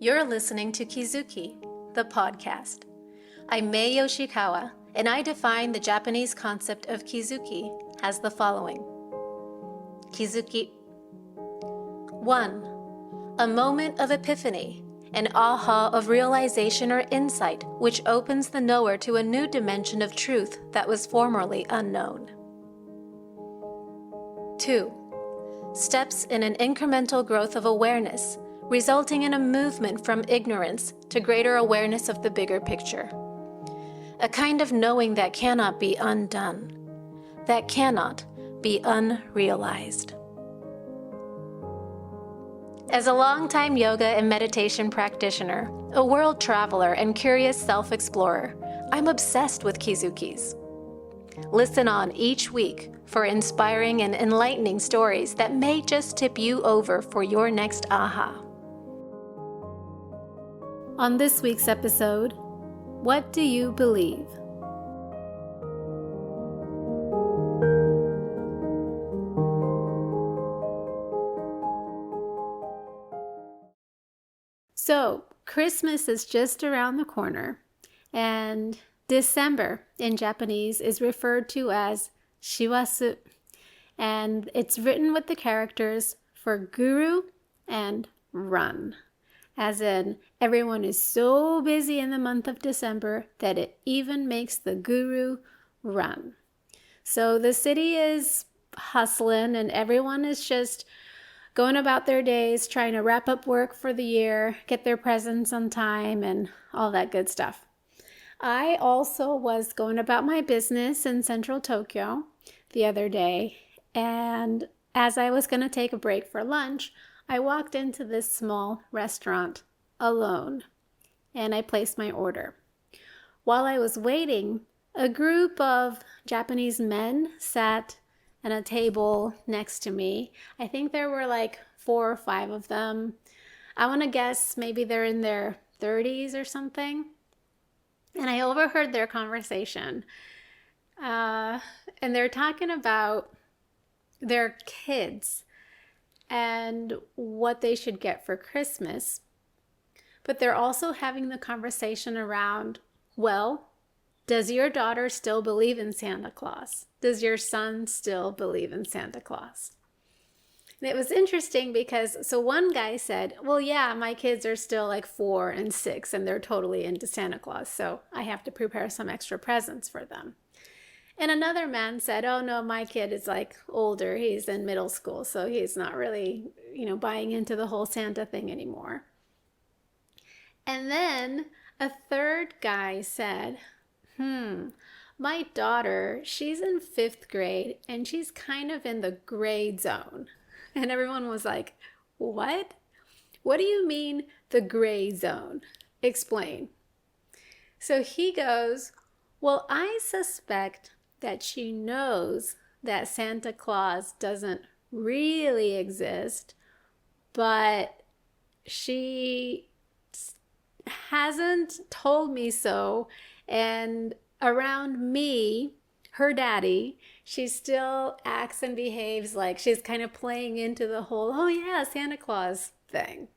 You're listening to Kizuki, the podcast. I'm Mae Yoshikawa, and I define the Japanese concept of Kizuki as the following. Kizuki 1. A moment of epiphany, an aha of realization or insight which opens the knower to a new dimension of truth that was formerly unknown. 2. Steps in an incremental growth of awareness, resulting in a movement from ignorance to greater awareness of the bigger picture. A kind of knowing that cannot be undone, that cannot be unrealized. As a longtime yoga and meditation practitioner, a world traveler, and curious self-explorer, I'm obsessed with Kizukis. Listen on each week for inspiring and enlightening stories that may just tip you over for your next aha. On this week's episode, what do you believe? So, Christmas is just around the corner, and December in Japanese is referred to as Shiwasu, and it's written with the characters for guru and run. As in, everyone is so busy in the month of December that it even makes the guru run. So the city is hustling and everyone is just going about their days, trying to wrap up work for the year, get their presents on time, and all that good stuff. I also was going about my business in central Tokyo the other day, and as I was going to take a break for lunch, I walked into this small restaurant alone, and I placed my order. While I was waiting, a group of Japanese men sat at a table next to me. I think there were like 4 or 5 of them. I want to guess maybe they're in their 30s or something. And I overheard their conversation. And they're talking about their kids and what they should get for Christmas. But they're also having the conversation around, well, does your daughter still believe in Santa Claus? Does your son still believe in Santa Claus? And it was interesting because, so one guy said, well, yeah, my kids are still like 4 and 6 and they're totally into Santa Claus, so I have to prepare some extra presents for them. And another man said, oh no, my kid is like older, he's in middle school, so he's not really, buying into the whole Santa thing anymore. And then a third guy said, my daughter, she's in 5th grade and she's kind of in the gray zone. And everyone was like, what? What do you mean the gray zone? Explain. So he goes, well, I suspect that she knows that Santa Claus doesn't really exist, but she hasn't told me so, and around me, her daddy, she still acts and behaves like she's kind of playing into the whole, oh yeah, Santa Claus thing.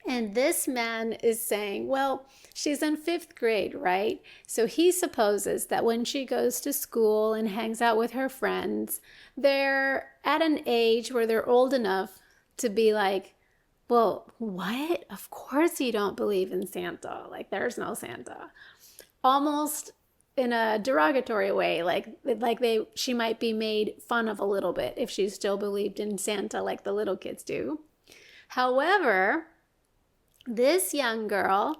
And this man is saying, well, she's in 5th grade, right? So he supposes that when she goes to school and hangs out with her friends, they're at an age where they're old enough to be like, well, what? Of course you don't believe in Santa. Like, there's no Santa. Almost in a derogatory way, she might be made fun of a little bit if she still believed in Santa like the little kids do. However, this young girl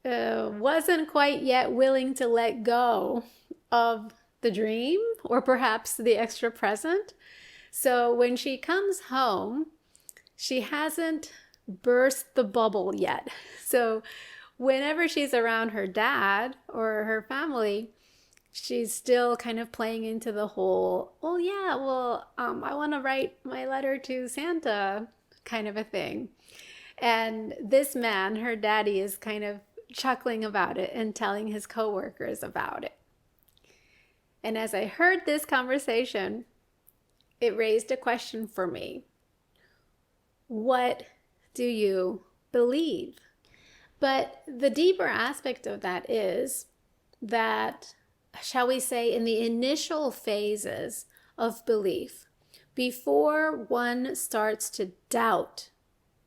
wasn't quite yet willing to let go of the dream or perhaps the extra present. So when she comes home, she hasn't burst the bubble yet. So whenever she's around her dad or her family, she's still kind of playing into the whole, oh yeah, well, I want to write my letter to Santa kind of a thing. And this man, her daddy, is kind of chuckling about it and telling his coworkers about it. And as I heard this conversation, it raised a question for me. What do you believe? But the deeper aspect of that is that, shall we say, in the initial phases of belief, before one starts to doubt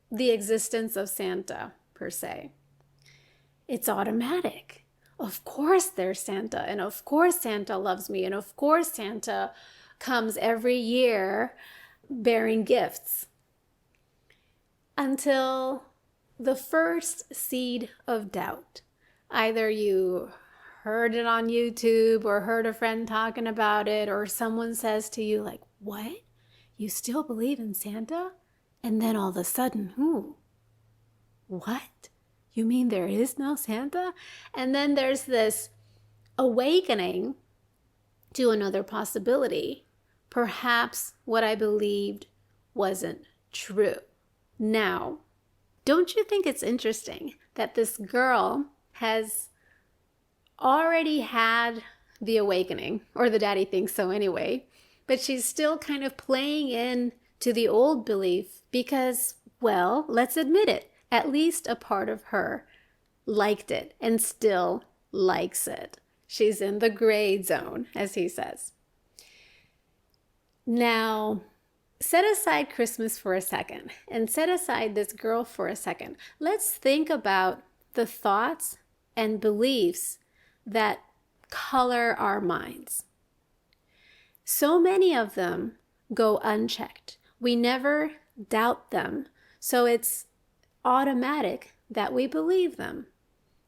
the existence of Santa per se, it's automatic. Of course there's Santa, and of course Santa loves me, and of course Santa comes every year bearing gifts. Until the first seed of doubt. Either you heard it on YouTube or heard a friend talking about it, or someone says to you like, what? You still believe in Santa? And then all of a sudden, what? You mean there is no Santa? And then there's this awakening to another possibility. Perhaps what I believed wasn't true. Now, don't you think it's interesting that this girl has already had the awakening, or the daddy thinks so anyway, but she's still kind of playing in to the old belief because, well, let's admit it, at least a part of her liked it and still likes it. She's in the gray zone, as he says. Now, set aside Christmas for a second and set aside this girl for a second. Let's think about the thoughts and beliefs that color our minds. So many of them go unchecked. We never doubt them, so it's automatic that we believe them.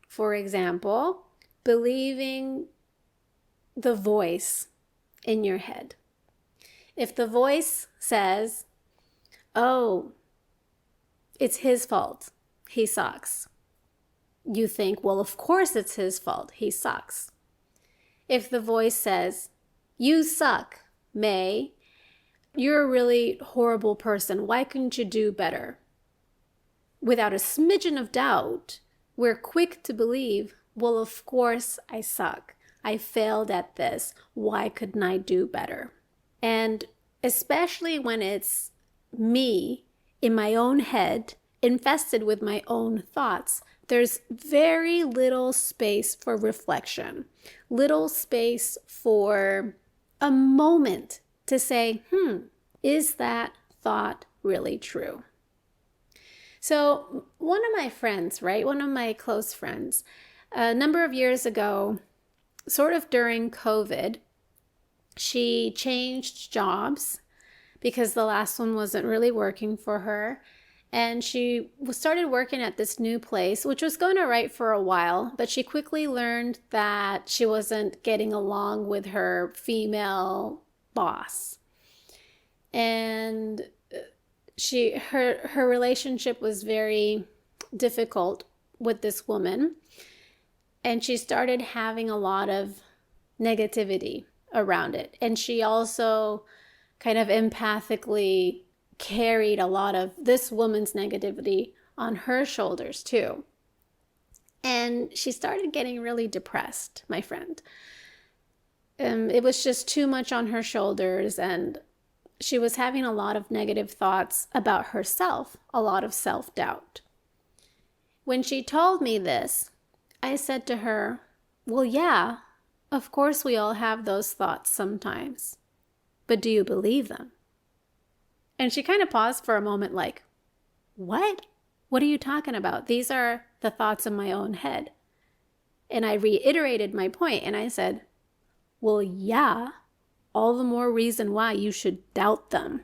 For example, believing the voice in your head. If the voice says, oh, it's his fault, he sucks, you think, well, of course it's his fault, he sucks. If the voice says, you suck, Mae, you're a really horrible person, why couldn't you do better? Without a smidgen of doubt, we're quick to believe, well, of course I suck. I failed at this. Why couldn't I do better? And especially when it's me in my own head, infested with my own thoughts, there's very little space for reflection, little space for a moment to say, is that thought really true? So one of my friends, one of my close friends, a number of years ago, sort of during COVID, she changed jobs because the last one wasn't really working for her. And she started working at this new place, which was going all right for a while, but she quickly learned that she wasn't getting along with her female boss. And her relationship was very difficult with this woman. And she started having a lot of negativity around it. And she also kind of empathically carried a lot of this woman's negativity on her shoulders too. And she started getting really depressed, my friend. It was just too much on her shoulders, and she was having a lot of negative thoughts about herself, a lot of self-doubt. When she told me this, I said to her, well, yeah, of course we all have those thoughts sometimes, but do you believe them? And she kind of paused for a moment like, what? What are you talking about? These are the thoughts in my own head. And I reiterated my point and I said, well, yeah, all the more reason why you should doubt them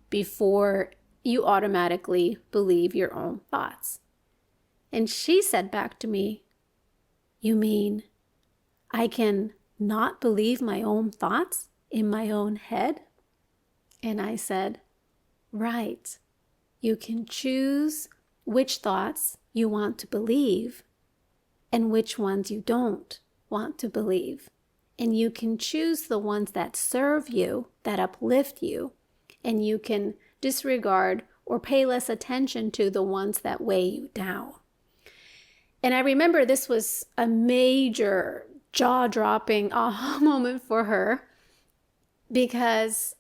before you automatically believe your own thoughts. And she said back to me, you mean I can not believe my own thoughts in my own head? And I said, right. You can choose which thoughts you want to believe and which ones you don't want to believe. And you can choose the ones that serve you, that uplift you, and you can disregard or pay less attention to the ones that weigh you down. And I remember this was a major jaw-dropping aha moment for her, because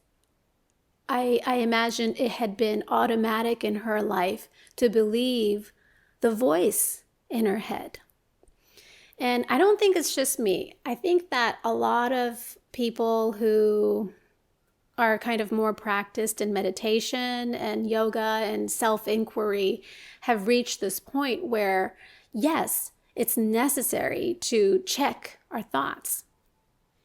I imagine it had been automatic in her life to believe the voice in her head. And I don't think it's just me. I think that a lot of people who are kind of more practiced in meditation and yoga and self-inquiry have reached this point where, yes, it's necessary to check our thoughts.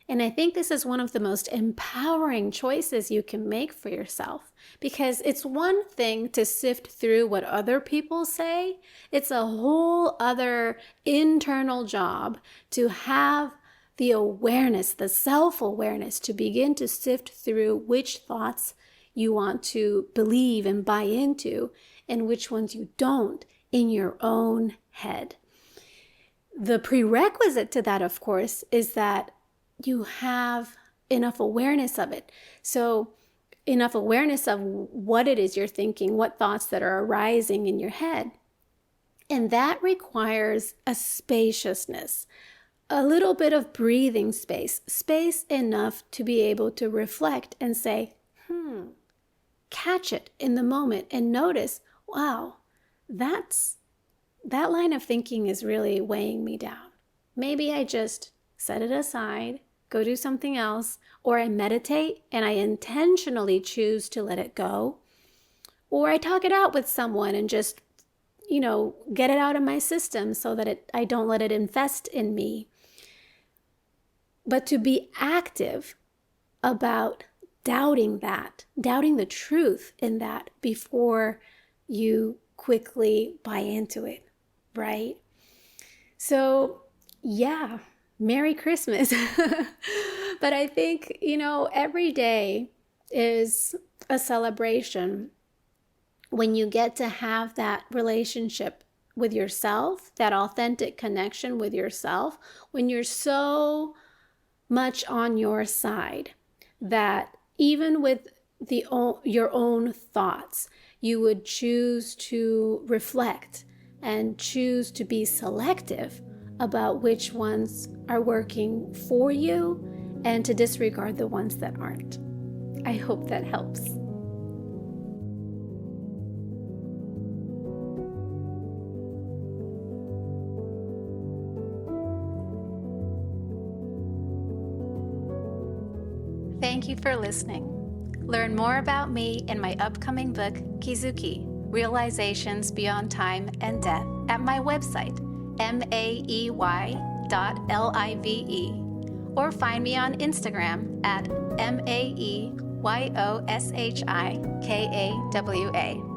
And I think this is one of the most empowering choices you can make for yourself, because it's one thing to sift through what other people say. It's a whole other internal job to have the awareness, the self-awareness, to begin to sift through which thoughts you want to believe and buy into and which ones you don't in your own head. The prerequisite to that, of course, is that you have enough awareness of it. So enough awareness of what it is you're thinking, what thoughts that are arising in your head. And that requires a spaciousness, a little bit of breathing space, space enough to be able to reflect and say, catch it in the moment and notice, wow, that line of thinking is really weighing me down. Maybe I just set it aside, go do something else, or I meditate and I intentionally choose to let it go, or I talk it out with someone and just, get it out of my system so that I don't let it infest in me. But to be active about doubting the truth in that before you quickly buy into it, right? So, yeah. Merry Christmas. But I think, every day is a celebration when you get to have that relationship with yourself, that authentic connection with yourself, when you're so much on your side that even with your own thoughts, you would choose to reflect and choose to be selective about which ones are working for you and to disregard the ones that aren't. I hope that helps. Thank you for listening. Learn more about me in my upcoming book, Kizuki, Realizations Beyond Time and Death, at my website, maey.live, or find me on Instagram at maeyoshiKawa.